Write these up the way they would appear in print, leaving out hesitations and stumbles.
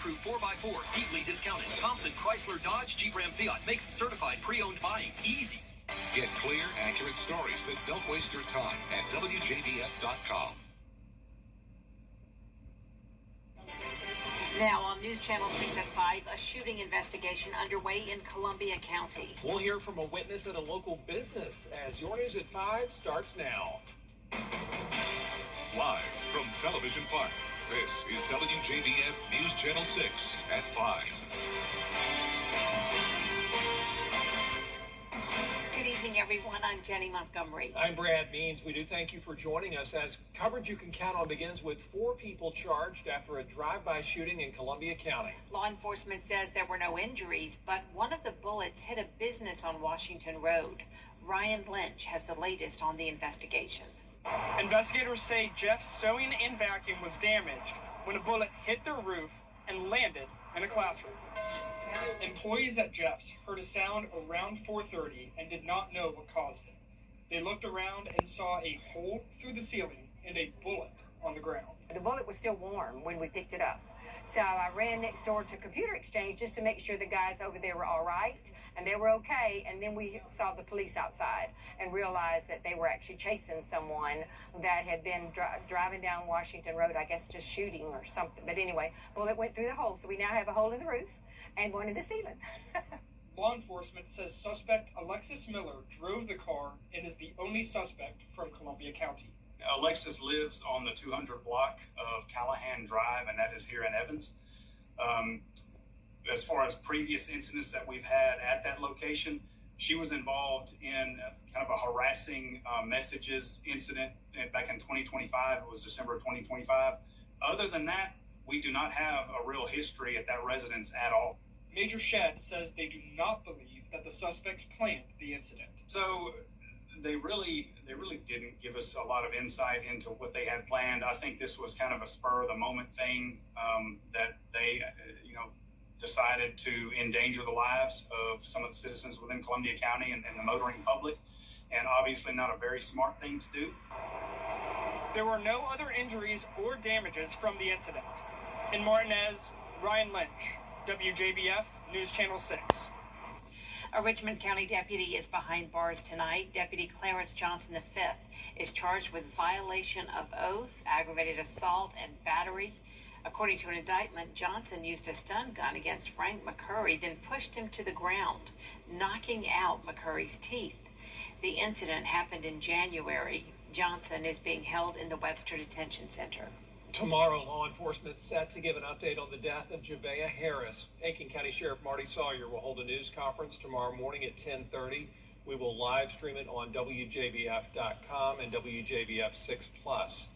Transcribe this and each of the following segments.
Crew 4x4, deeply discounted. Thompson, Chrysler, Dodge, Jeep, Ram, Fiat makes certified pre-owned buying easy. Get clear, accurate stories that don't waste your time at WJBF.com. Now on News Channel 6 at 5, a shooting investigation underway in Columbia County. We'll hear from a witness at a local business as your News at 5 starts now. Live from Television Park, this is WJBF News Channel 6 at 5. Good evening, everyone. I'm Jenny Montgomery. I'm Brad Means. We do thank you for joining us as coverage you can count on begins with 4 people charged after a drive-by shooting in Columbia County. Law enforcement says there were no injuries, but one of the bullets hit a business on Washington Road. Ryan Lynch has the latest on the investigation. Investigators say Jeff's sewing and vacuum was damaged when a bullet hit the roof and landed in a classroom. Employees at Jeff's heard a sound around 4:30 and did not know what caused it. They looked around and saw a hole through the ceiling and a bullet on the ground. The bullet was still warm when we picked it up. So I ran next door to Computer Exchange just to make sure the guys over there were all right, and they were okay. And then we saw the police outside and realized that they were actually chasing someone that had been driving down Washington Road, I guess just shooting or something. But anyway, bullet went through the hole. So we now have a hole in the roof and one in the ceiling. Law enforcement says suspect Alexis Miller drove the car and is the only suspect from Columbia County. Alexis lives on the 200 block of Callahan Drive, and that is here in Evans. As far as previous incidents that we've had at that location, she was involved in kind of a harassing messages incident back in 2025. It was December of 2025. Other than that, we do not have a real history at that residence at all. Major Shedd says they do not believe that the suspects planned the incident. So they really didn't give us a lot of insight into what they had planned. I think this was kind of a spur of the moment thing that they, decided to endanger the lives of some of the citizens within Columbia County and the motoring public, and obviously not a very smart thing to do. There were no other injuries or damages from the incident. In Martinez, Ryan Lynch, WJBF News Channel 6. A Richmond County deputy is behind bars tonight. Deputy Clarence Johnson V is charged with violation of oath, aggravated assault, and battery. According to an indictment, Johnson used a stun gun against Frank McCurry, then pushed him to the ground, knocking out McCurry's teeth. The incident happened in January. Johnson is being held in the Webster Detention Center. Tomorrow, law enforcement set to give an update on the death of Javea Harris. Aiken County Sheriff Marty Sawyer will hold a news conference tomorrow morning at 10:30. We will live stream it on WJBF.com and WJBF 6+.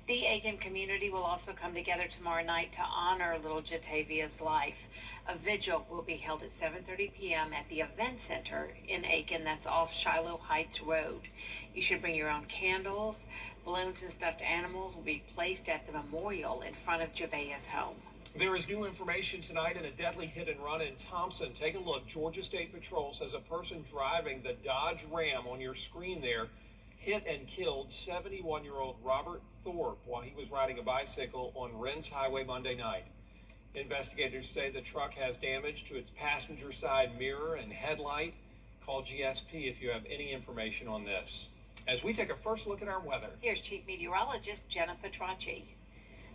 The Aiken community will also come together tomorrow night to honor little Jatavia's life. A vigil will be held at 7:30 p.m. at the Event Center in Aiken. That's off Shiloh Heights Road. You should bring your own candles. Balloons and stuffed animals will be placed at the memorial in front of Javea's home. There is new information tonight in a deadly hit and run in Thompson. Take a look. Georgia State Patrol says a person driving the Dodge Ram on your screen there hit and killed 71-year-old Robert Thorpe while he was riding a bicycle on Rennes Highway Monday night. Investigators say the truck has damage to its passenger side mirror and headlight. Call GSP if you have any information on this. As we take a first look at our weather. Here's Chief Meteorologist Jenna Petracci.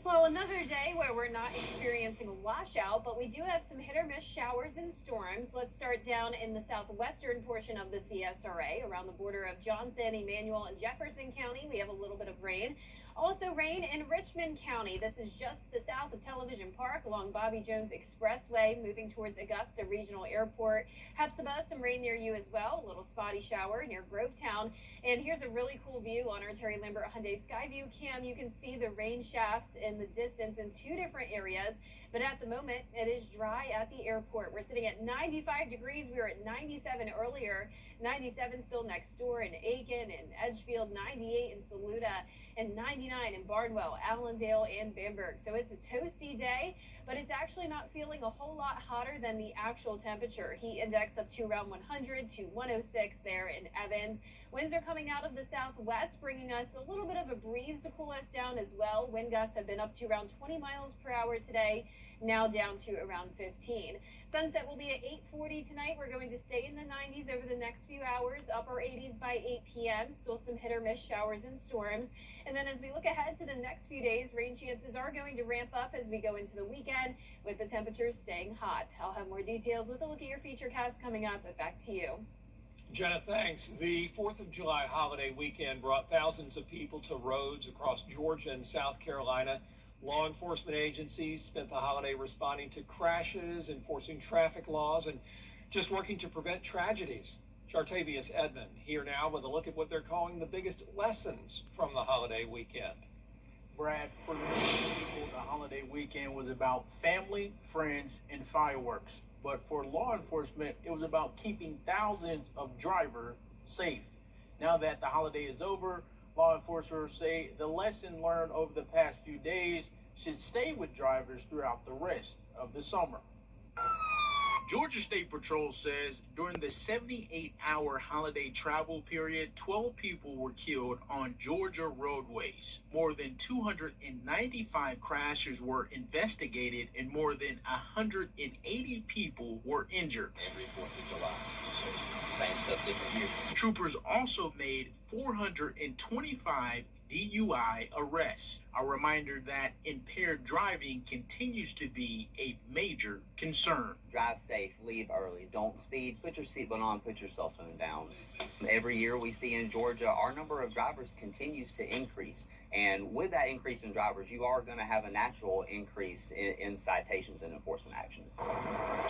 Well, another day where we're not experiencing a washout, but we do have some hit or miss showers and storms. Let's start down in the southwestern portion of the CSRA around the border of Johnson, Emmanuel, and Jefferson County. We have a little bit of rain. Also rain in Richmond County. This is just the south of Television Park along Bobby Jones Expressway, moving towards Augusta Regional Airport. Hepzibah, some rain near you as well. A little spotty shower near Grovetown. And here's a really cool view on our Terry Lambert Hyundai Skyview cam. You can see the rain shafts in the distance in 2 different areas. But at the moment, it is dry at the airport. We're sitting at 95 degrees. We were at 97 earlier. 97 still next door in Aiken and Edgefield, 98 in Saluda, and 99 in Barnwell, Allendale, and Bamberg. So it's a toasty day, but it's actually not feeling a whole lot hotter than the actual temperature. Heat index up to around 100 to 106 there in Evans. Winds are coming out of the southwest, bringing us a little bit of a breeze to cool us down as well. Wind gusts have been up to around 20 miles per hour today. now down to around 15. Sunset will be at 8:40 tonight. We're going to stay in the 90s over the next few hours, upper 80s by 8 p.m. Still some hit or miss showers and storms. And then as we look ahead to the next few days, rain chances are going to ramp up as we go into the weekend, with the temperatures staying hot. I'll have more details with a look at your feature cast coming up, but back to you. Jenna, thanks. The 4th of July holiday weekend brought thousands of people to roads across Georgia and South Carolina. Law enforcement agencies spent the holiday responding to crashes, enforcing traffic laws, and just working to prevent tragedies. Chartavius Edmond here now with a look at what they're calling the biggest lessons from the holiday weekend. Brad, for many people, the holiday weekend was about family, friends, and fireworks. But for law enforcement, it was about keeping thousands of drivers safe. Now that the holiday is over, law enforcement say the lesson learned over the past few days should stay with drivers throughout the rest of the summer. Georgia State Patrol says during the 78-hour holiday travel period, 12 people were killed on Georgia roadways. More than 295 crashes were investigated and more than 180 people were injured. Every 4th of July. Same stuff, different year. Troopers also made 425 DUI arrests. A reminder that impaired driving continues to be a major concern. Drive safe, leave early, don't speed, put your seatbelt on, put your cell phone down. Every year we see in Georgia, our number of drivers continues to increase. And with that increase in drivers, you are going to have a natural increase in citations and enforcement actions.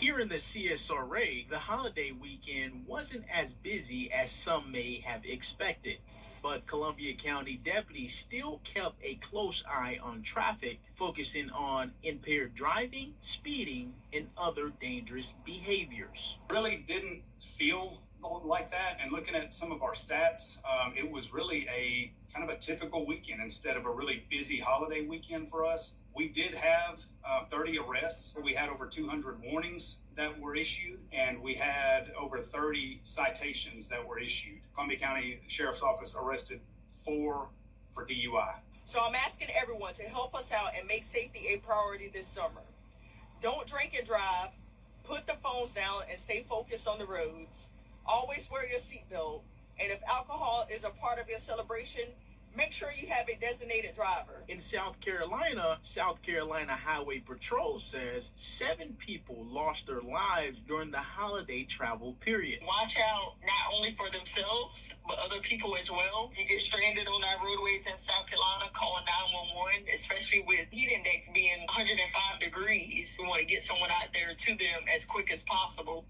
Here in the CSRA, the holiday weekend wasn't as busy as some may have expected. But Columbia County deputies still kept a close eye on traffic, focusing on impaired driving, speeding, and other dangerous behaviors. Really didn't feel like that. And looking at some of our stats, it was really a kind of a typical weekend instead of a really busy holiday weekend for us. We did have 30 arrests. We had over 200 warnings that were issued, and we had over 30 citations that were issued. Columbia County Sheriff's Office arrested 4 for DUI. So I'm asking everyone to help us out and make safety a priority this summer. Don't drink and drive, put the phones down and stay focused on the roads. Always wear your seatbelt, and if alcohol is a part of your celebration, make sure you have a designated driver. In South Carolina Highway Patrol says 7 people lost their lives during the holiday travel period. Watch out not only for themselves, but other people as well. If you get stranded on our roadways in South Carolina, call 911, especially with heat index being 105 degrees. We want to get someone out there to them as quick as possible.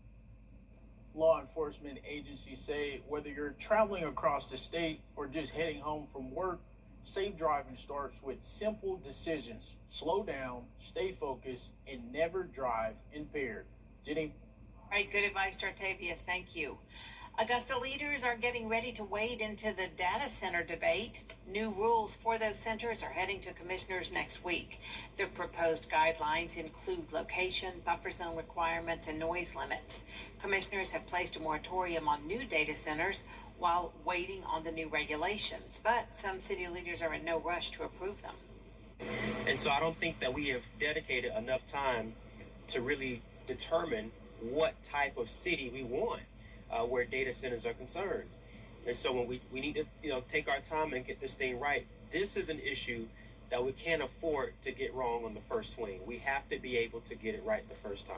Law enforcement agencies say whether you're traveling across the state or just heading home from work, safe driving starts with simple decisions. Slow down, stay focused, and never drive impaired. Jenny? All right, good advice, Chartavius. Thank you. Augusta leaders are getting ready to wade into the data center debate. New rules for those centers are heading to commissioners next week. The proposed guidelines include location, buffer zone requirements, and noise limits. Commissioners have placed a moratorium on new data centers while waiting on the new regulations, but some city leaders are in no rush to approve them. And so I don't think that we have dedicated enough time to really determine what type of city we want. Where data centers are concerned. And so when we need to take our time and get this thing right. This is an issue that we can't afford to get wrong on the first swing. We have to be able to get it right the first time.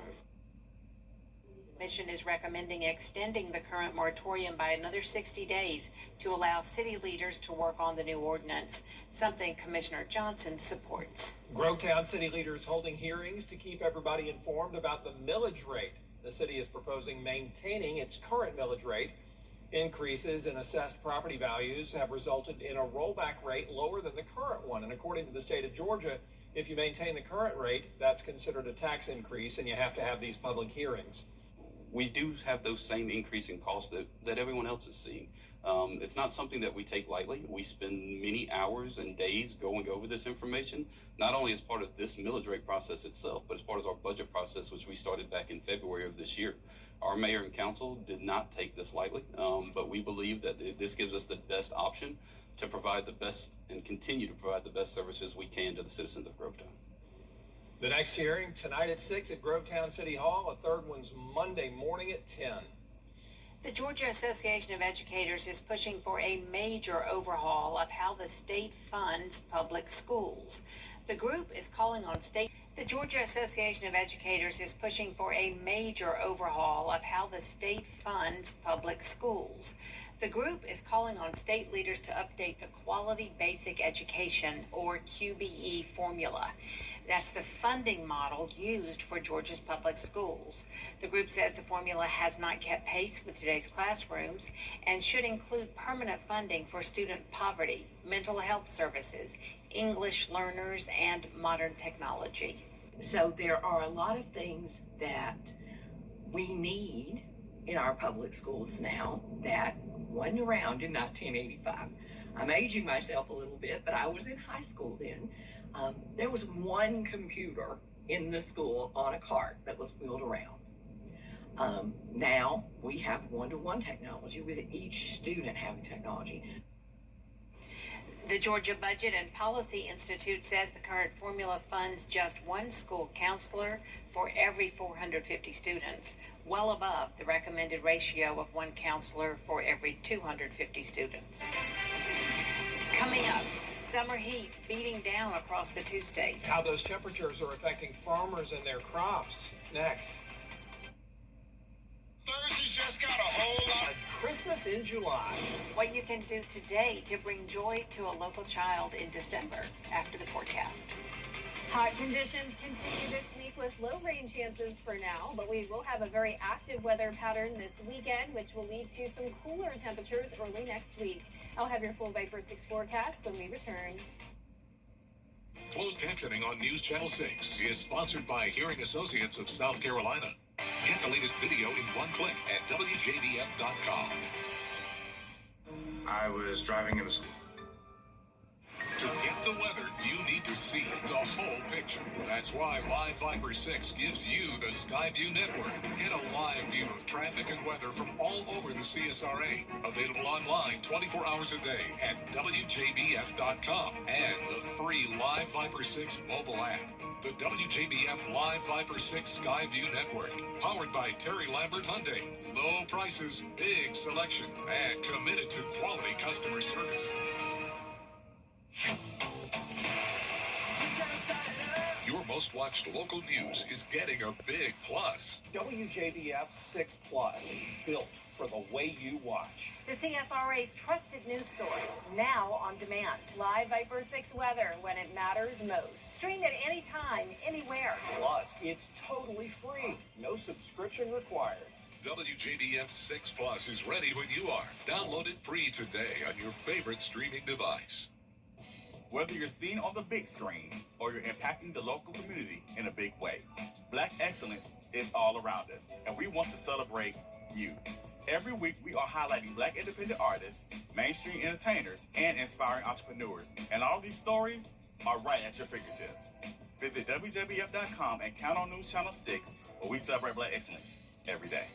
The commission is recommending extending the current moratorium by another 60 days to allow city leaders to work on the new ordinance, something Commissioner Johnson supports. Grovetown city leaders holding hearings to keep everybody informed about the millage rate. The city is proposing maintaining its current millage rate. Increases in assessed property values have resulted in a rollback rate lower than the current one. And according to the state of Georgia, if you maintain the current rate, that's considered a tax increase, and you have to have these public hearings. We do have those same increasing costs that everyone else is seeing. It's not something that we take lightly. We spend many hours and days going over this information, not only as part of this millage rate process itself, but as part of our budget process, which we started back in February of this year. Our mayor and council did not take this lightly, but we believe that this gives us the best option to provide the best and continue to provide the best services we can to the citizens of Grovetown. The next hearing tonight at 6 at Grovetown City Hall. A third one's Monday morning at 10. The Georgia Association of Educators is pushing for a major overhaul of how the state funds public schools. The group is calling on The Georgia Association of Educators is pushing for a major overhaul of how the state funds public schools. The group is calling on state leaders to update the Quality Basic Education, or QBE, formula. That's the funding model used for Georgia's public schools. The group says the formula has not kept pace with today's classrooms and should include permanent funding for student poverty, mental health services, English learners, and modern technology. So there are a lot of things that we need in our public schools now that wasn't around in 1985. I'm aging myself a little bit, but I was in high school then. There was one computer in the school on a cart that was wheeled around. Now we have one-to-one technology with each student having technology. The Georgia Budget and Policy Institute says the current formula funds just one school counselor for every 450 students, well above the recommended ratio of one counselor for every 250 students. Coming up, summer heat beating down across the two states. How those temperatures are affecting farmers and their crops. Next. Thursday's just got a whole lot. Christmas in July. What you can do today to bring joy to a local child in December after the forecast. Hot conditions continue this week with low rain chances for now, but we will have a very active weather pattern this weekend, which will lead to some cooler temperatures early next week. I'll have your full Viper 6 forecast when we return. Closed captioning on News Channel 6 is sponsored by Hearing Associates of South Carolina. Get the latest video in one click at WJBF.com. I was driving in the school. To get the weather, you need to see the whole picture. That's why Live Viper 6 gives you the Skyview network. Get a live view of traffic and weather from all over the CSRA. Available online 24 hours a day at WJBF.com and the free Live Viper 6 mobile app. The WJBF Live Viper 6 Skyview network. Powered by Terry Lambert Hyundai. Low prices, big selection, and committed to quality customer service. Your most watched local news is getting a big plus. WJBF 6 Plus, built for the way you watch. The CSRA's trusted news source, now on demand. Live Viper 6 weather when it matters most. Stream it anytime, anywhere. Plus, it's totally free. No subscription required. WJBF 6 Plus is ready when you are. Download it free today on your favorite streaming device. Whether you're seen on the big screen or you're impacting the local community in a big way, Black excellence is all around us, and we want to celebrate you. Every week, we are highlighting Black independent artists, mainstream entertainers, and inspiring entrepreneurs. And all these stories are right at your fingertips. Visit WJBF.com and count on News Channel 6, where we celebrate Black excellence every day.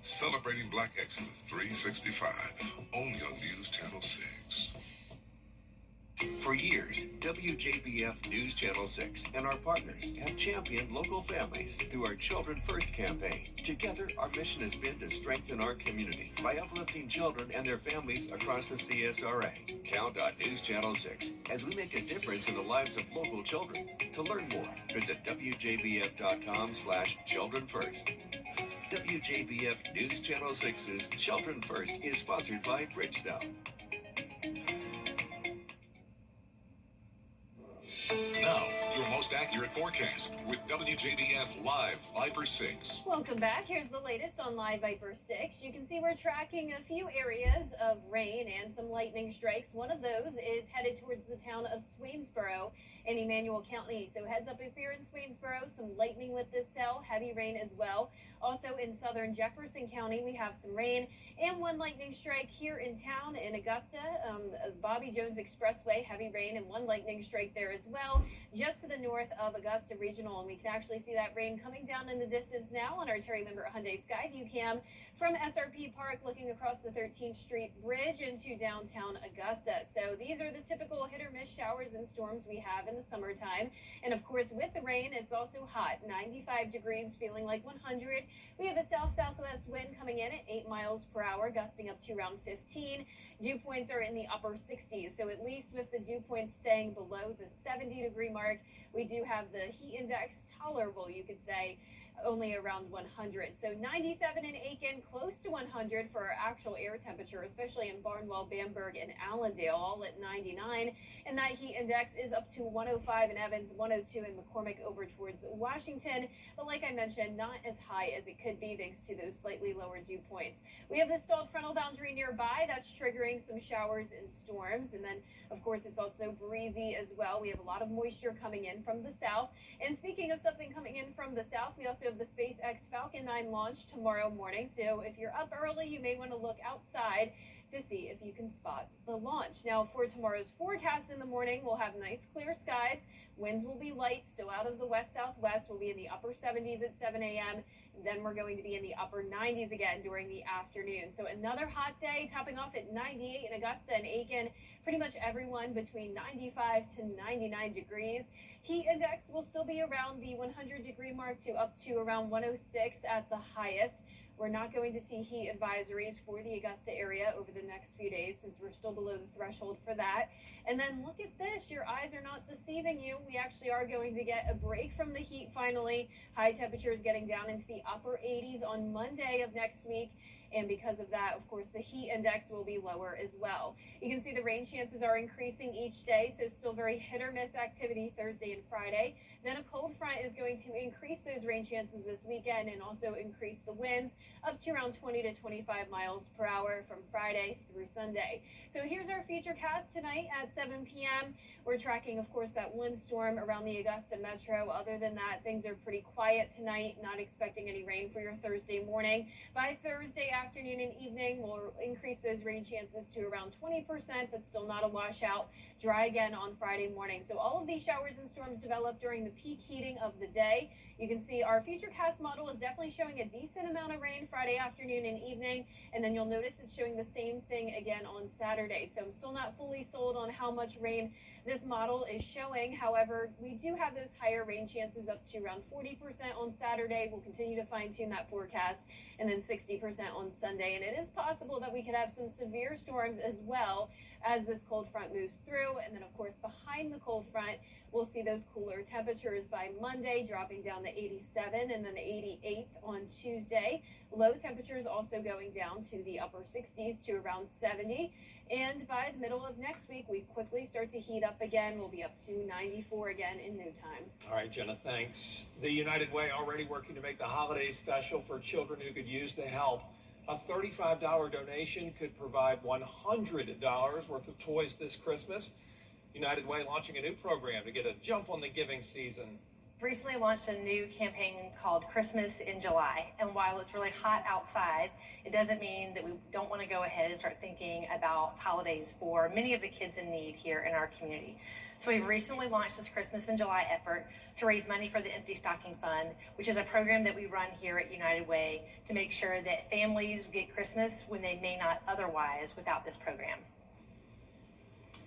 Celebrating Black Excellence 365, only on News Channel 6. For years, WJBF News Channel 6 and our partners have championed local families through our Children First campaign. Together, our mission has been to strengthen our community by uplifting children and their families across the CSRA. Count on News Channel 6 as we make a difference in the lives of local children. To learn more, visit WJBF.com/Children First. WJBF News Channel 6's Children First is sponsored by Bridgestone. Now, your most accurate forecast with WJBF Live Viper 6. Welcome back. Here's the latest on Live Viper 6. You can see we're tracking a few areas of rain and some lightning strikes. One of those is headed towards the town of Swainsboro in Emmanuel County. So heads up if you're in Swainsboro, some lightning with this cell, heavy rain as well. Also in southern Jefferson County, we have some rain and one lightning strike here in town in Augusta, Bobby Jones Expressway, heavy rain and one lightning strike there as well, just to the north of Augusta Regional. And we can actually see that rain coming down in the distance now on our Terry Limbert Hyundai Skyview cam from SRP Park, looking across the 13th Street Bridge into downtown Augusta. So these are the typical hit or miss showers and storms we have in the summertime. And of course, with the rain, it's also hot. 95 degrees, feeling like 100. We have a south-southwest wind coming in at 8 miles per hour, gusting up to around 15. Dew points are in the upper 60s. So at least with the dew points staying below the 70-degree mark, we do have the heat index tolerable, you could say, only around 100. So 97 in Aiken, close to 100 for our actual air temperature, especially in Barnwell, Bamberg, and Allendale, all at 99. And that heat index is up to 105 in Evans, 102 in McCormick over towards Washington. But like I mentioned, not as high as it could be thanks to those slightly lower dew points. We have the stalled frontal boundary nearby. That's triggering some showers and storms. And then, of course, it's also breezy as well. We have a lot of moisture coming in from the south. And speaking of something coming in from the south, we also have the SpaceX Falcon 9 launch tomorrow morning. So if you're up early, you may want to look outside to see if you can spot the launch. Now, for tomorrow's forecast in the morning, we'll have nice clear skies. Winds will be light, still out of the west-southwest. We'll be in the upper 70s at 7 a.m. Then we're going to be in the upper 90s again during the afternoon. So another hot day, topping off at 98 in Augusta and Aiken. Pretty much everyone between 95 to 99 degrees. Heat index will still be around the 100-degree mark to up to around 106 at the highest. We're not going to see heat advisories for the Augusta area over the next few days since we're still below the threshold for that. And then look at this. Your eyes are not deceiving you. We actually are going to get a break from the heat finally. High temperatures getting down into the upper 80s on Monday of next week. And because of that, of course, the heat index will be lower as well. You can see the rain chances are increasing each day, so still very hit or miss activity Thursday and Friday. Then a cold front is going to increase those rain chances this weekend and also increase the winds up to around 20 to 25 miles per hour from Friday through Sunday. So here's our feature cast tonight at 7 p.m. We're tracking, of course, that one storm around the Augusta metro. Other than that, things are pretty quiet tonight. Not expecting any rain for your Thursday morning. By Thursday afternoon and evening, we'll increase those rain chances to around 20%, but still not a washout. Dry again on Friday morning. So all of these showers and storms develop during the peak heating of the day. You can see our futurecast model is definitely showing a decent amount of rain Friday afternoon and evening, and then you'll notice it's showing the same thing again on Saturday. So I'm still not fully sold on how much rain this model is showing. However, we do have those higher rain chances up to around 40% on Saturday. We'll continue to fine-tune that forecast, and then 60% on Sunday. And it is possible that we could have some severe storms as well as this cold front moves through. And then, of course, behind the cold front, we'll see those cooler temperatures by Monday, dropping down to 87 and then 88 on Tuesday. Low temperatures also going down to the upper 60s to around 70. And by the middle of next week, we quickly start to heat up again. We'll be up to 94 again in no time. All right, Jenna, thanks. The United Way already working to make the holidays special for children who could use the help. A $35 donation could provide $100 worth of toys this Christmas. United Way launching a new program to get a jump on the giving season. Recently launched a new campaign called Christmas in July. And while it's really hot outside, it doesn't mean that we don't want to go ahead and start thinking about holidays for many of the kids in need here in our community. So we've recently launched this Christmas in July effort to raise money for the Empty Stocking Fund, which is a program that we run here at United Way to make sure that families get Christmas when they may not otherwise without this program.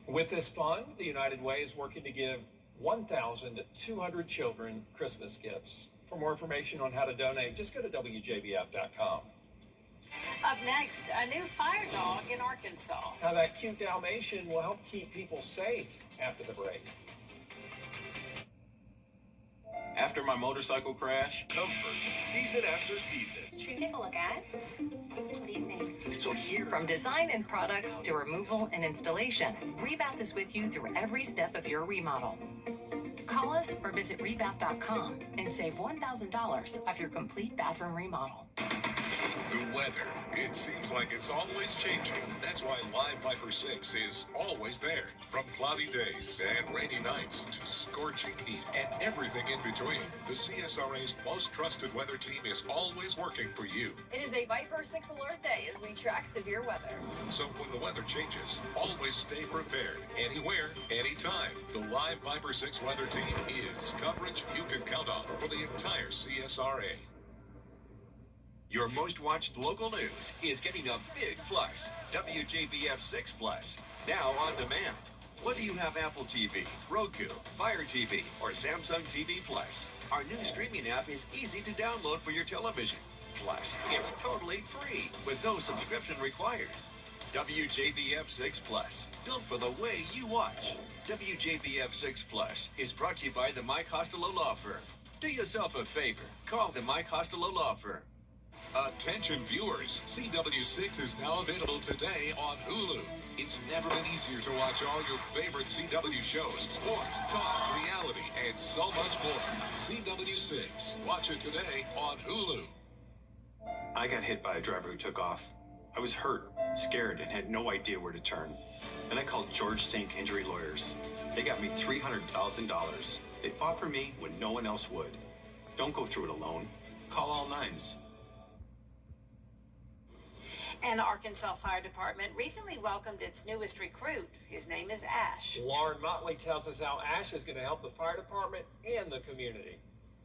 With this fund, the United Way is working to give 1,200 children Christmas gifts. For more information on how to donate, just go to WJBF.com. Up next, a new fire dog in Arkansas. How that cute Dalmatian will help keep people safe after the break. After my motorcycle crash, comfort, season after season. Should we take a look at? What do you think? So here, from design and products to removal and installation, Rebath is with you through every step of your remodel. Call us or visit rebath.com and save $1,000 off your complete bathroom remodel. The weather. It seems like it's always changing. That's why Live Viper 6 is always there. From cloudy days and rainy nights to scorching heat and everything in between, the CSRA's most trusted weather team is always working for you. It is a Viper 6 alert day as we track severe weather. So when the weather changes, always stay prepared. Anywhere, anytime. The Live Viper 6 weather team is coverage you can count on for the entire CSRA. Your most watched local news is getting a big plus. WJBF 6 Plus, now on demand. Whether you have Apple TV, Roku, Fire TV, or Samsung TV Plus, our new streaming app is easy to download for your television. Plus, it's totally free with no subscription required. WJBF 6 Plus, built for the way you watch. WJBF 6 Plus is brought to you by the Mike Costello Law Firm. Do yourself a favor. Call the Mike Costello Law Firm. Attention viewers, CW6 is now available today on Hulu. It's never been easier to watch all your favorite CW shows, sports, talk, reality, and so much more. CW6. Watch it today on Hulu. I got hit by a driver who took off. I was hurt, scared, and had no idea where to turn. Then I called George Sink Injury Lawyers. They got me $300,000. They fought for me when no one else would. Don't go through it alone. Call all nines. And the Arkansas Fire Department recently welcomed its newest recruit. His name is Ash. Lauren Motley tells us how Ash is going to help the fire department and the community.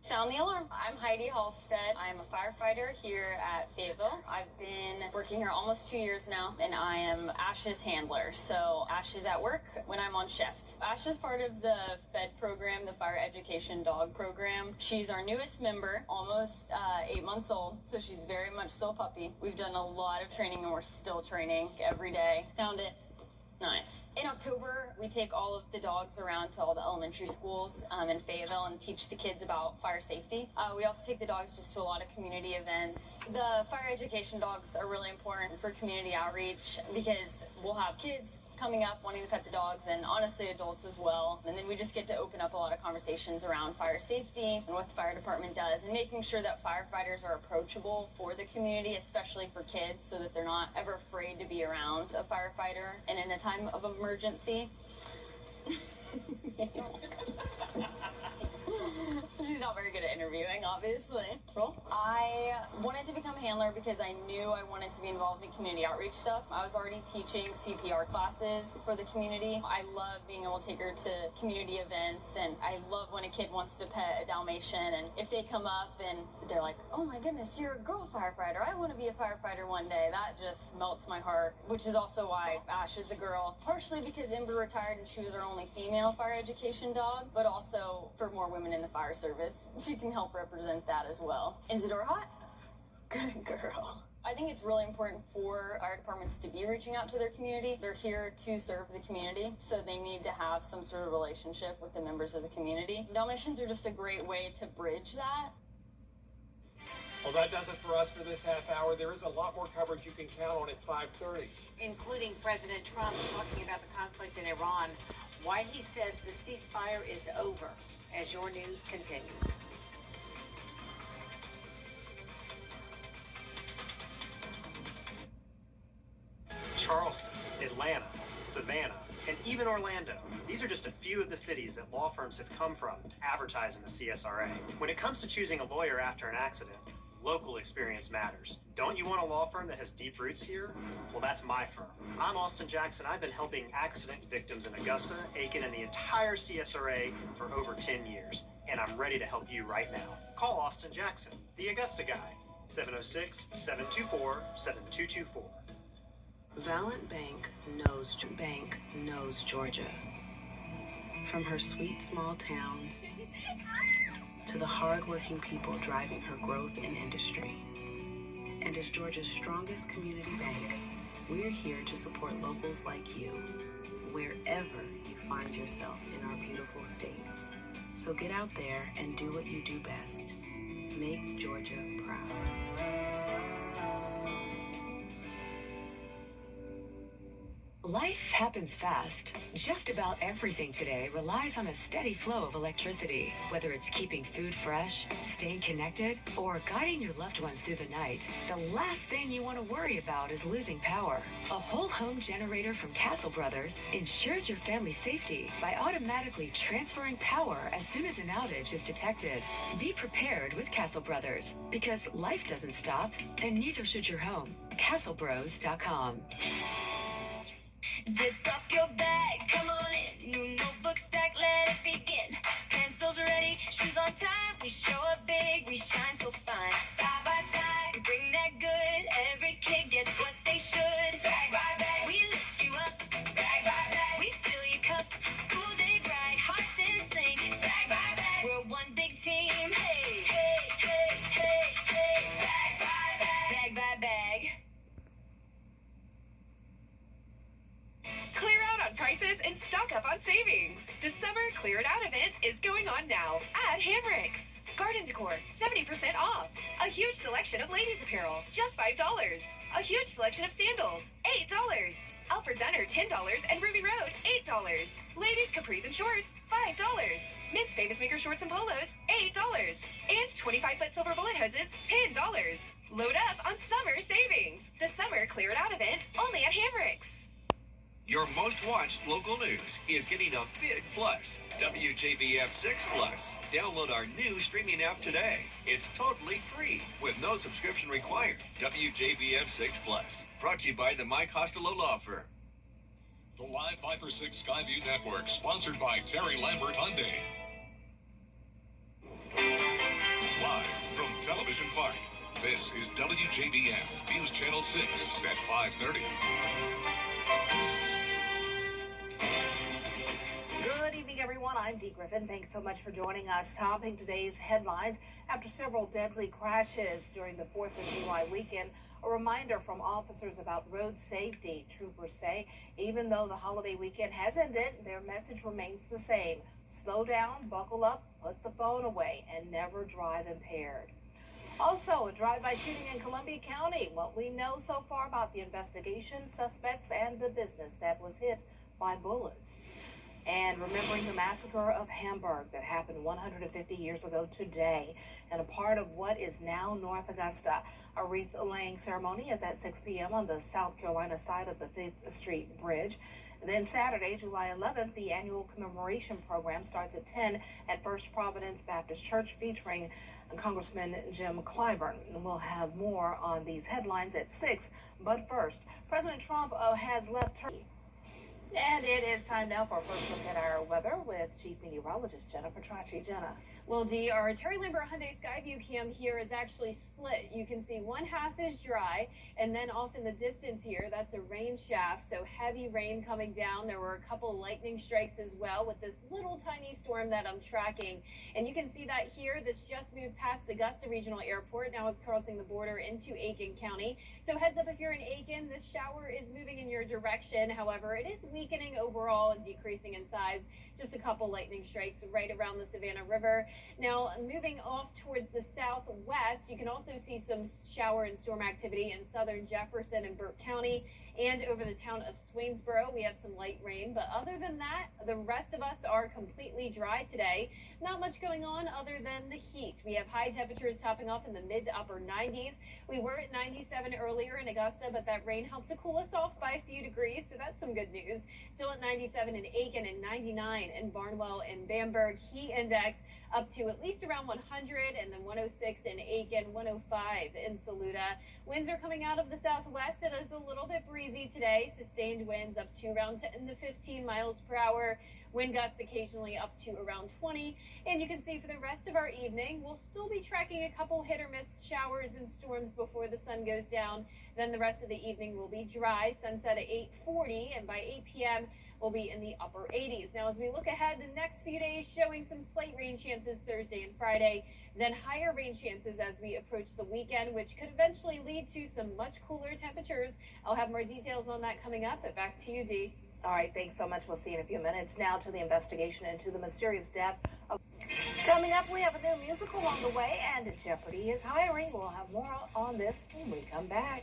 Sound the alarm. I'm Heidi Halstead. I'm a firefighter here at Fayetteville. I've been working here almost 2 years now, and I am Ash's handler. So Ash is at work when I'm on shift. Ash is part of the FED program, the Fire Education Dog Program. She's our newest member, almost 8 months old, so she's very much still a puppy. We've done a lot of training, and we're still training every day. Found it. Nice. In October, we take all of the dogs around to all the elementary schools in Fayetteville and teach the kids about fire safety. We also take the dogs just to a lot of community events. The fire education dogs are really important for community outreach because we'll have kids coming up wanting to pet the dogs, and honestly adults as well. And then we just get to open up a lot of conversations around fire safety and what the fire department does, and making sure that firefighters are approachable for the community, especially for kids, so that they're not ever afraid to be around a firefighter and in a time of emergency. She's not very good at interviewing, obviously. Roll. I wanted to become a handler because I knew I wanted to be involved in community outreach stuff. I was already teaching CPR classes for the community. I love being able to take her to community events, and I love when a kid wants to pet a Dalmatian, and if they come up and they're like, oh my goodness, you're a girl firefighter. I want to be a firefighter one day. That just melts my heart, which is also why Ash is a girl. Partially because Ember retired and she was our only female fire education dog, but also for more women in the fire service. She can help represent that as well. Is the door hot? Good girl. I think it's really important for fire departments to be reaching out to their community. They're here to serve the community, so they need to have some sort of relationship with the members of the community. Dalmatians are just a great way to bridge that. Well, that does it for us for this half hour. There is a lot more coverage you can count on at 5:30. Including President Trump talking about the conflict in Iran, why he says the ceasefire is over, as your news continues. Charleston, Atlanta, Savannah, and even Orlando. These are just a few of the cities that law firms have come from to advertise in the CSRA. When it comes to choosing a lawyer after an accident, local experience matters. Don't you want a law firm that has deep roots here? Well, that's my firm. I'm Austin Jackson. I've been helping accident victims in Augusta, Aiken, and the entire CSRA for over 10 years. And I'm ready to help you right now. Call Austin Jackson, the Augusta guy, 706-724-7224. Valiant Bank knows Georgia. From her sweet small towns to the hardworking people driving her growth in industry. And as Georgia's strongest community bank, we're here to support locals like you, wherever you find yourself in our beautiful state. So get out there and do what you do best. Make Georgia proud. Life happens fast. Just about everything today relies on a steady flow of electricity. Whether it's keeping food fresh, staying connected, or guiding your loved ones through the night, the last thing you want to worry about is losing power. A whole home generator from Castle Brothers ensures your family's safety by automatically transferring power as soon as an outage is detected. Be prepared with Castle Brothers, because life doesn't stop, and neither should your home. CastleBros.com. Zip up your bag, come on in. New notebook stack, let it begin. Pencils ready, shoes on time. We show up big, we shine so fine. Side by side, we bring that good. Every kid gets what they should. Bag by bag, we lift you up. Bag by bag, we fill your cup. School day bright, hearts in sync. Bag by bag, we're one big team. Hey, hey, hey, hey, hey. Bag by bag, bag by bag. Clear out on prices and stock up on savings. The summer Clear It Out event is going on now at Hamrick's. Garden decor, 70% off. A huge selection of ladies apparel, just $5. A huge selection of sandals, $8. Alfred Dunner, $10, and Ruby Road, $8. Ladies capris and shorts, $5. Men's Famous Maker shorts and polos, $8. And 25-foot silver bullet hoses, $10. Load up on summer savings. The summer Clear It Out event only at Hamrick's. Your most watched local news is getting a big plus. WJBF 6 Plus. Download our new streaming app today. It's totally free with no subscription required. WJBF 6 Plus. Brought to you by the Mike Costello Law Firm. The Live Viper 6 Skyview Network, sponsored by Terry Lambert Hyundai. Live from Television Park, this is WJBF News Channel 6 at 5:30. Good evening, everyone. I'm Dee Griffin. Thanks so much for joining us. Topping today's headlines, after several deadly crashes during the 4th of July weekend, a reminder from officers about road safety. Troopers say even though the holiday weekend has ended, their message remains the same. Slow down, buckle up, put the phone away, and never drive impaired. Also, a drive-by shooting in Columbia County. What we know so far about the investigation, suspects, and the business that was hit by bullets. And remembering the massacre of Hamburg that happened 150 years ago today, and a part of what is now North Augusta. A wreath-laying ceremony is at 6 p.m. on the South Carolina side of the 5th Street Bridge. Then Saturday, July 11th, the annual commemoration program starts at 10 at First Providence Baptist Church, featuring Congressman Jim Clyburn. And we'll have more on these headlines at 6. But first, President Trump has left Turkey. And it is time now for a first look at our weather with Chief Meteorologist Jenna Petracci. Jenna. Well, Dee, our Terry Lambert Hyundai Skyview cam here is actually split. You can see one half is dry, and then off in the distance here, that's a rain shaft, so heavy rain coming down. There were a couple lightning strikes as well with this little tiny storm that I'm tracking. And you can see that here. This just moved past Augusta Regional Airport. Now it's crossing the border into Aiken County. So heads up if you're in Aiken, this shower is moving in your direction. However, it is weakening overall and decreasing in size. Just a couple lightning strikes right around the Savannah River. Now, moving off towards the southwest, you can also see some shower and storm activity in southern Jefferson and Burke County, and over the town of Swainsboro, we have some light rain. But other than that, the rest of us are completely dry today. Not much going on other than the heat. We have high temperatures topping off in the mid to upper 90s. We were at 97 earlier in Augusta, but that rain helped to cool us off by a few degrees, so that's some good news. Still at 97 in Aiken and 99 in Barnwell and Bamberg. Heat index up to at least around 100, and then 106 in Aiken, 105 in Saluda. Winds are coming out of the southwest. It is a little bit breezy today. Sustained winds up to around 10 to 15 miles per hour. Wind gusts occasionally up to around 20. And you can see for the rest of our evening, we'll still be tracking a couple hit or miss showers and storms before the sun goes down. Then the rest of the evening will be dry. Sunset at 8:40, and by 8 p.m., we'll be in the upper 80s. Now, as we look ahead, the next few days showing some slight rain chances Thursday and Friday, then higher rain chances as we approach the weekend, which could eventually lead to some much cooler temperatures. I'll have more details on that coming up. But back to you, Dee. All right, thanks so much. We'll see you in a few minutes. Now to the investigation into the mysterious death of... Coming up, we have a new musical on the way, and Jeopardy is hiring. We'll have more on this when we come back.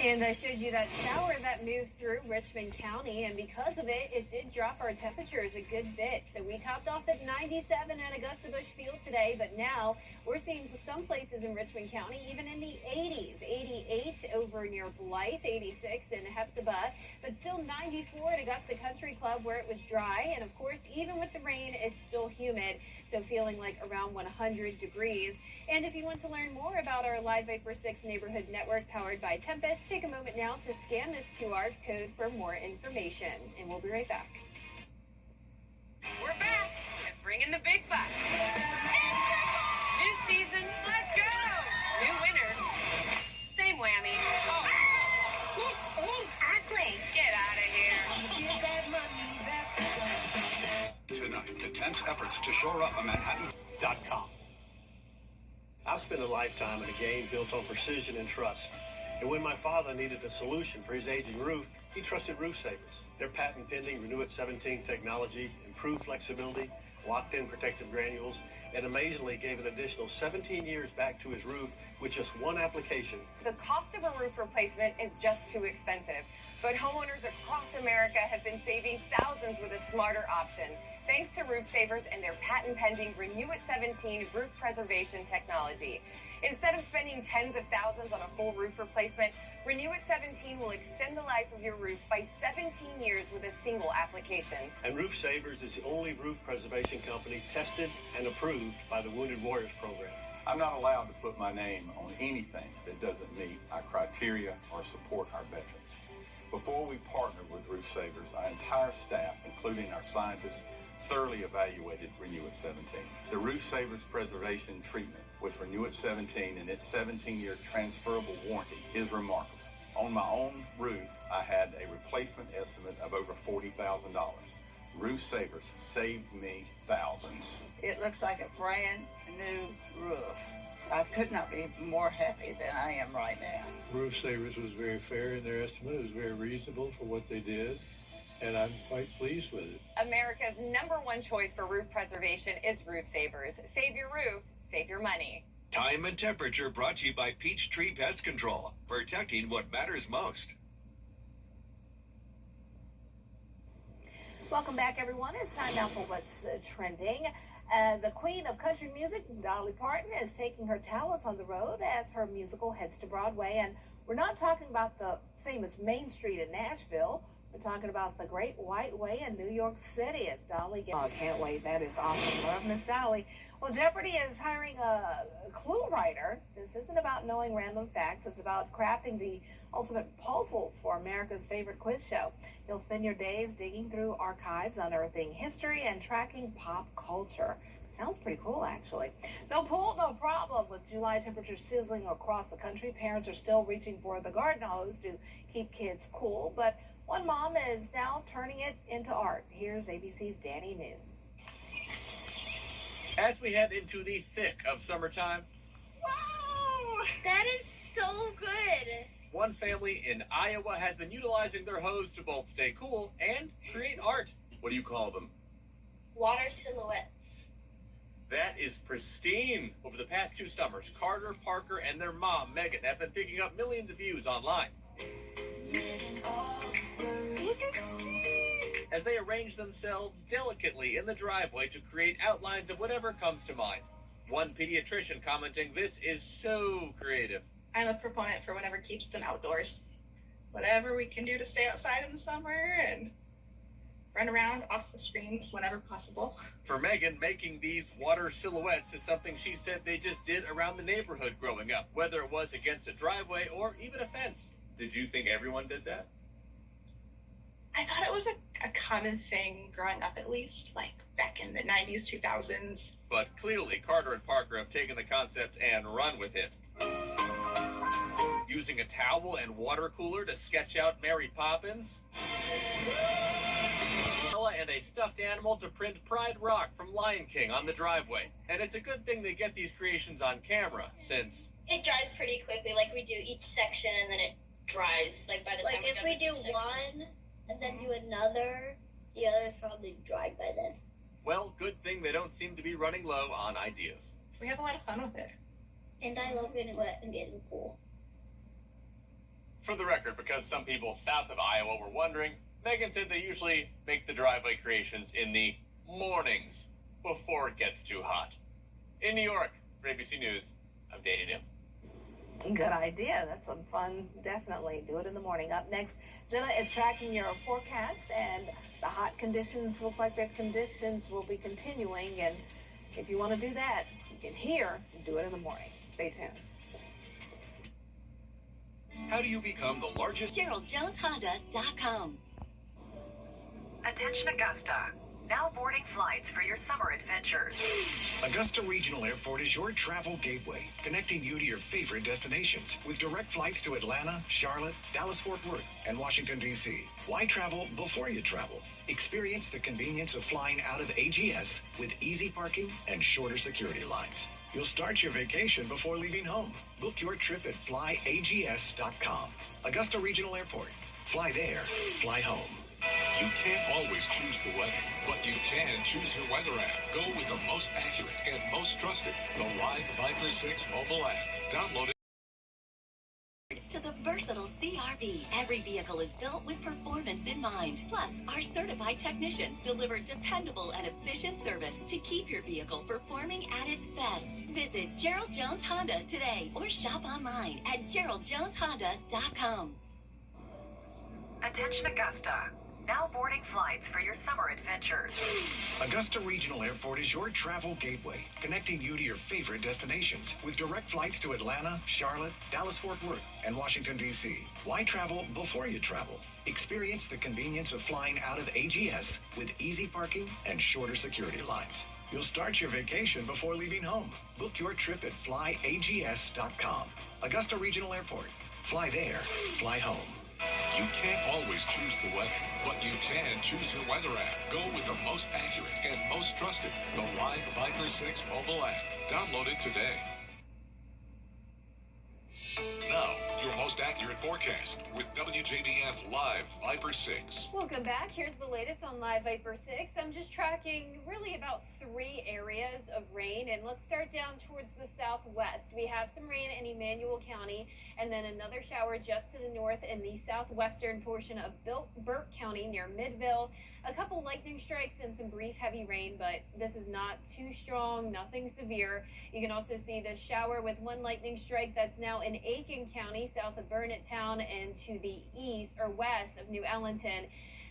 And I showed you that shower that moved through Richmond County, and because of it, it did drop our temperatures a good bit. So we topped off at 97 at Augusta Busch Field today, but now we're seeing some places in Richmond County even in the 80s. 88 over near Blythe, 86 in Hepzibah, but still 94 at Augusta Country Club where it was dry. And of course, even with the rain, it's still humid, so feeling like around 100 degrees. And if you want to learn more about our Live Viper 6 neighborhood network powered by Tempest, take a moment now to scan this QR code for more information. And we'll be right back. We're back and bringing the big bucks. New season, let's go. New winners. Same whammy. Oh. This is ugly. Get out of here. Tonight, the tense efforts to shore up a Manhattan.com. I've spent a lifetime in a game built on precision and trust. And when my father needed a solution for his aging roof, he trusted Roof Savers. Their patent-pending Renew It 17 technology, improved flexibility, locked-in protective granules, and amazingly gave an additional 17 years back to his roof with just one application. The cost of a roof replacement is just too expensive, but homeowners across America have been saving thousands with a smarter option, thanks to Roof Savers and their patent-pending Renew It 17 roof preservation technology. Instead of spending tens of thousands on a full roof replacement, Renew It 17 will extend the life of your roof by 17 years with a single application. And Roof Savers is the only roof preservation company tested and approved by the Wounded Warriors Program. I'm not allowed to put my name on anything that doesn't meet our criteria or support our veterans. Before we partnered with Roof Savers, our entire staff, including our scientists, thoroughly evaluated Renew It 17. The Roof Savers preservation treatment with Renew It 17 and its 17-year transferable warranty is remarkable. On my own roof, I had a replacement estimate of over $40,000. Roof Savers saved me thousands. It looks like a brand new roof. I could not be more happy than I am right now. Roof Savers was very fair in their estimate. It was very reasonable for what they did, and I'm quite pleased with it. America's #1 choice for roof preservation is Roof Savers. Save your roof, save your money. Time and temperature brought to you by Peachtree Pest Control, protecting what matters most. Welcome back, everyone. It's time now for what's trending. The queen of country music, Dolly Parton, is taking her talents on the road as her musical heads to Broadway. And we're not talking about the famous Main Street in Nashville. We're talking about the Great White Way in New York City as Dolly gets... Oh, can't wait. That is awesome. Love Miss Dolly. Well, Jeopardy is hiring a clue writer. This isn't about knowing random facts. It's about crafting the ultimate puzzles for America's favorite quiz show. You'll spend your days digging through archives, unearthing history, and tracking pop culture. Sounds pretty cool, actually. No pool, no problem. With July temperatures sizzling across the country, parents are still reaching for the garden hose to keep kids cool, but one mom is now turning it into art. Here's ABC's Danny New. As we head into the thick of summertime, wow, that is so good. One family in Iowa has been utilizing their hose to both stay cool and create art. What do you call them? Water silhouettes. That is pristine. Over the past 2 summers, Carter, Parker, and their mom, Megan, have been picking up millions of views online as they arrange themselves delicately in the driveway to create outlines of whatever comes to mind. One pediatrician commenting, "This is so creative." I'm a proponent for whatever keeps them outdoors. Whatever we can do to stay outside in the summer and run around off the screens whenever possible. For Megan, making these water silhouettes is something she said they just did around the neighborhood growing up, whether it was against a driveway or even a fence. Did you think everyone did that? I thought it was a common thing growing up, at least, like back in the 90s, 2000s. But clearly, Carter and Parker have taken the concept and run with it. Using a towel and water cooler to sketch out Mary Poppins. And a stuffed animal to print Pride Rock from Lion King on the driveway. And it's a good thing they get these creations on camera, since it dries pretty quickly. Like, we do each section and then it dries, like, by the time if we do one and then do another, the other's probably dried by then. Well, good thing they don't seem to be running low on ideas. We have a lot of fun with it. And I love getting wet and getting cool. For the record, because some people south of Iowa were wondering, Megan said they usually make the driveway creations in the mornings before it gets too hot. In New York, for ABC News, I'm Danny Nim. Good idea. That's some fun. Definitely do it in the morning. Up next, Jenna is tracking your forecast, and the hot conditions look like their conditions will be continuing. And if you want to do that, you can do it in the morning. Stay tuned. How do you become the largest? GeraldJonesHonda.com. Attention Augusta. Now boarding flights for your summer adventures. Augusta Regional Airport is your travel gateway, connecting you to your favorite destinations with direct flights to Atlanta, Charlotte, Dallas-Fort Worth, and Washington, D.C. Why travel before you travel? Experience the convenience of flying out of AGS with easy parking and shorter security lines. You'll start your vacation before leaving home. Book your trip at flyags.com. Augusta Regional Airport. Fly there, fly home. You can't always choose the weather, but you can choose your weather app. Go with the most accurate and most trusted, the Live Viper 6 mobile app. Download it. To the versatile CR-V, every vehicle is built with performance in mind. Plus, our certified technicians deliver dependable and efficient service to keep your vehicle performing at its best. Visit Gerald Jones Honda today or shop online at GeraldJonesHonda.com. Attention Augusta. Now boarding flights for your summer adventures. Augusta Regional Airport is your travel gateway, connecting you to your favorite destinations with direct flights to Atlanta, Charlotte, Dallas-Fort Worth, and Washington, D.C. Why travel before you travel? Experience the convenience of flying out of AGS with easy parking and shorter security lines. You'll start your vacation before leaving home. Book your trip at flyags.com. Augusta Regional Airport. Fly there, fly home. You can't always choose the weather, but you can choose your weather app. Go with the most accurate and most trusted, the Live Viper 6 mobile app. Download it today. Now, your most accurate forecast with WJBF Live Viper 6. Welcome back. Here's the latest on Live Viper 6. I'm just tracking really about 3 areas of rain, and let's start down towards the southwest. We have some rain in Emmanuel County, and then another shower just to the north in the southwestern portion of Burke County near Midville. A couple lightning strikes and some brief heavy rain, but this is not too strong, nothing severe. You can also see this shower with one lightning strike that's now in Aiken County, south of Burnett Town, and to the east or west of New Ellenton,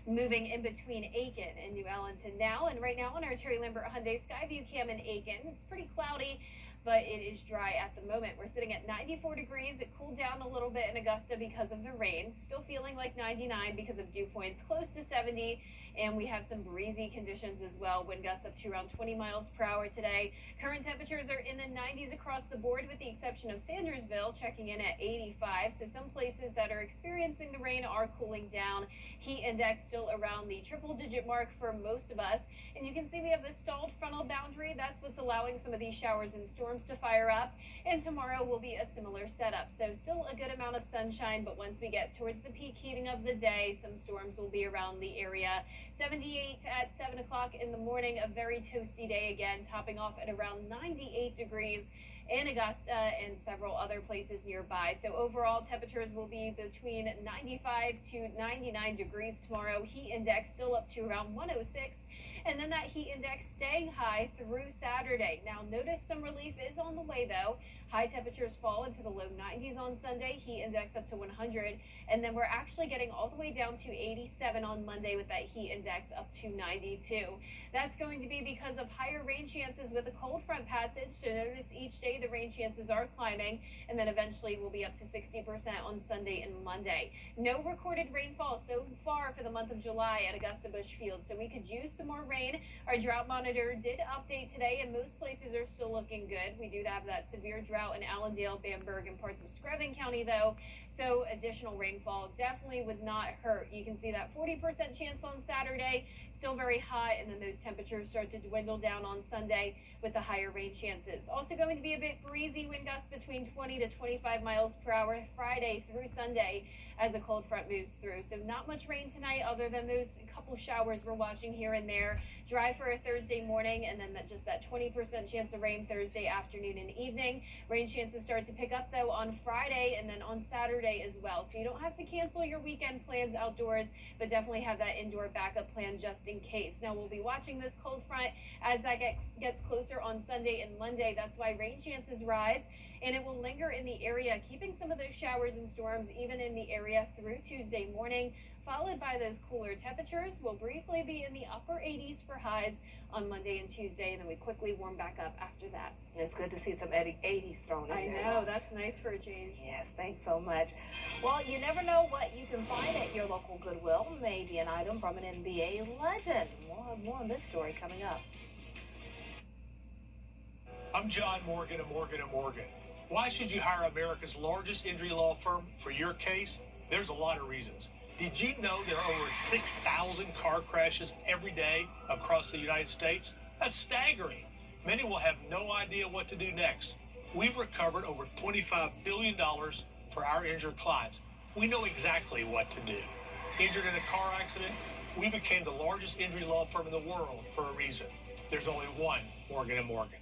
moving in between Aiken and New Ellenton now. And right now on our Terry Lambert Hyundai Skyview cam in Aiken, it's pretty cloudy, but it is dry at the moment. We're sitting at 94 degrees. It cooled down a little bit in Augusta because of the rain. Still feeling like 99 because of dew points close to 70. And we have some breezy conditions as well. Wind gusts up to around 20 miles per hour today. Current temperatures are in the 90s across the board with the exception of Sandersville checking in at 85. So some places that are experiencing the rain are cooling down. Heat index still around the triple-digit mark for most of us. And you can see we have this stalled frontal boundary. That's what's allowing some of these showers and storms to fire up. And tomorrow will be a similar setup. So still a good amount of sunshine, but once we get towards the peak heating of the day, some storms will be around the area. 78 at 7 o'clock in the morning, a very toasty day again, topping off at around 98 degrees in Augusta and several other places nearby. So overall temperatures will be between 95 to 99 degrees tomorrow. Heat index still up to around 106. And then that heat index staying high through Saturday. Now notice some relief is on the way though. High temperatures fall into the low 90s on Sunday, heat index up to 100. And then we're actually getting all the way down to 87 on Monday with that heat index up to 92. That's going to be because of higher rain chances with a cold front passage. So notice each day the rain chances are climbing, and then eventually we'll be up to 60% on Sunday and Monday. No recorded rainfall so far for the month of July at Augusta Busch Field, so we could use some more rain. Our drought monitor did update today, and most places are still looking good. We do have that severe drought in Allendale, Bamberg, and parts of Screven County, though, so additional rainfall definitely would not hurt. You can see that 40% chance on Saturday, still very hot, and then those temperatures start to dwindle down on Sunday with the higher rain chances. Also going to be a bit breezy, wind gusts between 20 to 25 miles per hour Friday through Sunday as a cold front moves through. So not much rain tonight other than those couple showers we're watching here and there. Dry for a Thursday morning, and then just that 20% chance of rain Thursday afternoon and evening. Rain chances start to pick up though on Friday and then on Saturday as well. So you don't have to cancel your weekend plans outdoors, but definitely have that indoor backup plan just in case. Now we'll be watching this cold front as that gets closer on Sunday and Monday. That's why rain chances rise, and it will linger in the area, keeping some of those showers and storms even in the area through Tuesday morning, followed by those cooler temperatures. We'll briefly be in the upper 80s for highs on Monday and Tuesday, and then we quickly warm back up after that. It's good to see some 80s thrown in there. I know, that's nice for a change. Yes, thanks so much. Well, you never know what you can find at your local Goodwill. Maybe an item from an NBA legend. We'll have more on this story coming up. I'm John Morgan of Morgan & Morgan. Why should you hire America's largest injury law firm for your case? There's a lot of reasons. Did you know there are over 6,000 car crashes every day across the United States? That's staggering. Many will have no idea what to do next. We've recovered over $25 billion for our injured clients. We know exactly what to do. Injured in a car accident? We became the largest injury law firm in the world for a reason. There's only one Morgan & Morgan.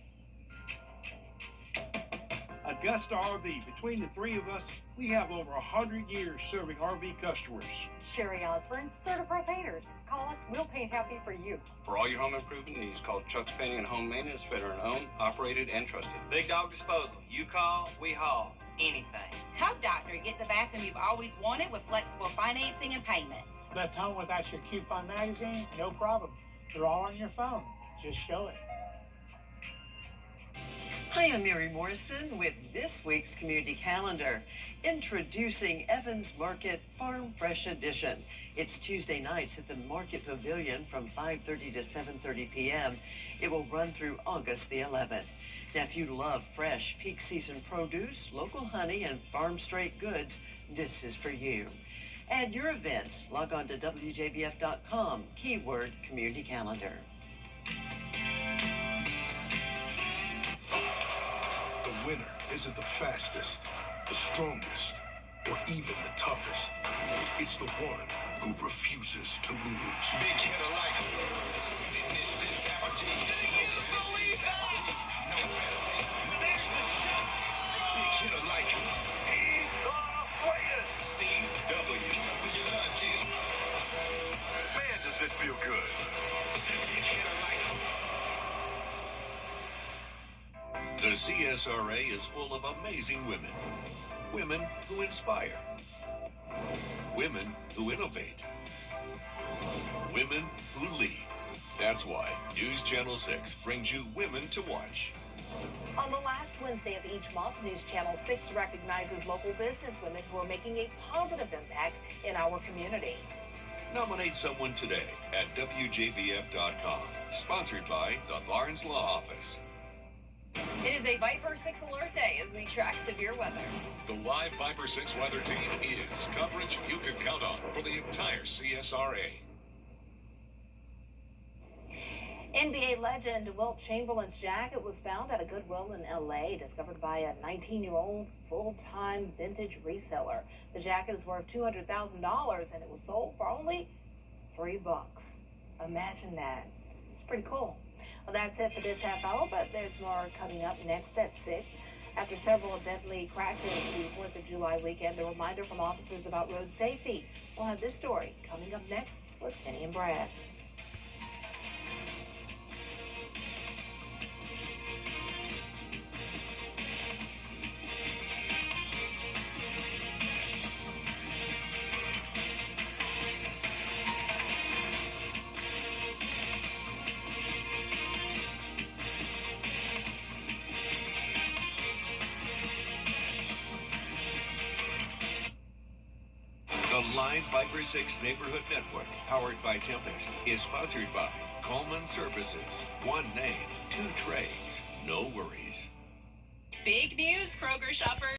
Augusta RV. Between the three of us, we have over 100 years serving RV customers. Sherry Osborne, Certipro Painters. Call us, we'll paint happy for you. For all your home improvement needs, call Chuck's Painting and Home Maintenance, veteran-owned, operated, and trusted. Big Dog Disposal. You call, we haul. Anything. Tub Doctor. Get the bathroom you've always wanted with flexible financing and payments. Left home without your coupon magazine? No problem. They're all on your phone. Just show it. Hi, I'm Mary Morrison with this week's community calendar. Introducing Evans Market Farm Fresh Edition. It's Tuesday nights at the Market Pavilion from 5:30 to 7:30 p.m. It will run through August the 11th. Now, if you love fresh peak season produce, local honey, and farm straight goods, this is for you. Add your events. Log on to WJBF.com. Keyword community calendar. The winner isn't the fastest, the strongest, or even the toughest. It's the one who refuses to lose. Big hitter like Do you believe that? There's the shot. Big hitter like he's the greatest. CW. Man, does it feel good. Big hitter like The CSRA is full of amazing women. Women who inspire. Women who innovate. Women who lead. That's why News Channel 6 brings you Women to Watch. On the last Wednesday of each month, News Channel 6 recognizes local businesswomen who are making a positive impact in our community. Nominate someone today at WJBF.com. Sponsored by the Barnes Law Office. It is a Viper 6 alert day as we track severe weather. The live Viper 6 weather team is coverage you can count on for the entire CSRA. NBA legend Wilt Chamberlain's jacket was found at a Goodwill in L.A., discovered by a 19-year-old full-time vintage reseller. The jacket is worth $200,000, and it was sold for only $3. Imagine that. It's pretty cool. Well, that's it for this half hour, but there's more coming up next at 6. After several deadly crashes the 4th of July weekend, a reminder from officers about road safety. We'll have this story coming up next with Jenny and Brad. The Live Viper 6 Neighborhood Network, powered by Tempest, is sponsored by Coleman Services. One name, two trades, no worries. Big news, Kroger shoppers.